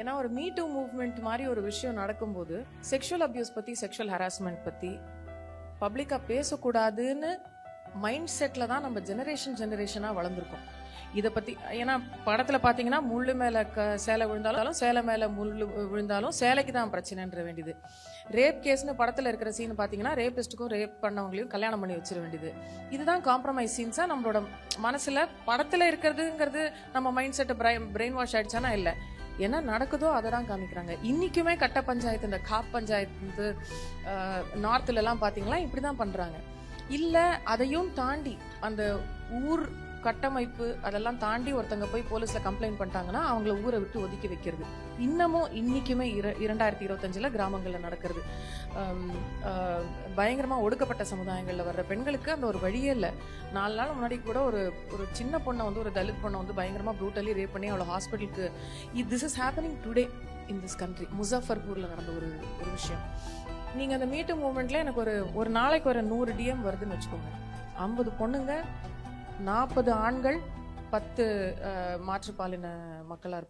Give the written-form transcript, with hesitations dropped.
ஏன்னா ஒரு me two movement மாதிரி ஒரு விஷயம் நடக்கும்போது செக்ஷுவல் அபியூஸ் பத்தி, செக்ஷுவல் ஹராஸ்மெண்ட் பத்தி பப்ளிக்கா பேசக்கூடாதுன்னு மைண்ட் செட்ல தான் நம்ம ஜெனரேஷனா வளர்ந்துருக்கோம். இதை பத்தி ஏன்னா படத்துல பாத்தீங்கன்னா முள்ளு மேல சேலை விழுந்தாலும் சேலை மேல முள்ளு விழுந்தாலும் சேலைக்கு தான் பிரச்சனைன்ற வேண்டியது. ரேப் கேஸ்னு படத்துல இருக்கிற சீன் பாத்தீங்கன்னா ரேபிஸ்டுக்கும் ரேப் பண்ணவங்களையும் கல்யாணம் பண்ணி வச்சிட வேண்டியது. இதுதான் காம்ப்ரமைஸ் சீன்ஸா நம்மளோட மனசுல படத்துல இருக்கிறதுங்கிறது நம்ம மைண்ட் செட் பிரெயின் வாஷ் ஆயிடுச்சானா இல்ல, என்ன நடக்குதோ அதை தான் காமிக்கிறாங்க. இன்னைக்குமே கட்ட பஞ்சாயத்து, இந்த காப் பஞ்சாயத்து நார்த்ல எல்லாம் பாத்தீங்களா இப்படிதான் பண்றாங்க. இல்ல அதையும் தாண்டி அந்த ஊர் கட்டமைப்பு அதெல்லாம் தாண்டி ஒருத்தங்க போய் போலீஸ்ல கம்ப்ளைண்ட் பண்ணிட்டாங்கன்னா அவங்கள ஊரை விட்டு ஒதுக்கி வைக்கிறது இன்னமும் இன்னைக்குமே 2025 கிராமங்கள்ல நடக்கிறது. பயங்கரமா ஒடுக்கப்பட்ட சமுதாயங்கள்ல வர்ற பெண்களுக்கு அந்த ஒரு வழியே இல்லை. 4 நாள் முன்னாடி கூட ஒரு சின்ன பொண்ணை வந்து, ஒரு தலித் பொண்ணை வந்து பயங்கரமா ப்ரூட்டலி ரேப் பண்ணி அவளை ஹாஸ்பிட்டலுக்கு, this is happening today in this country. முசஃபர்பூர்ல நடந்த ஒரு விஷயம். நீங்க அந்த மீட்டு மூவ்மெண்ட்ல எனக்கு ஒரு நாளைக்கு ஒரு 100 DM வருதுன்னு வச்சுக்கோங்க. 50 பொண்ணுங்க, 40 ஆண்கள், 10 மாற்றுப்பாலின மக்களா இருப்பாங்க.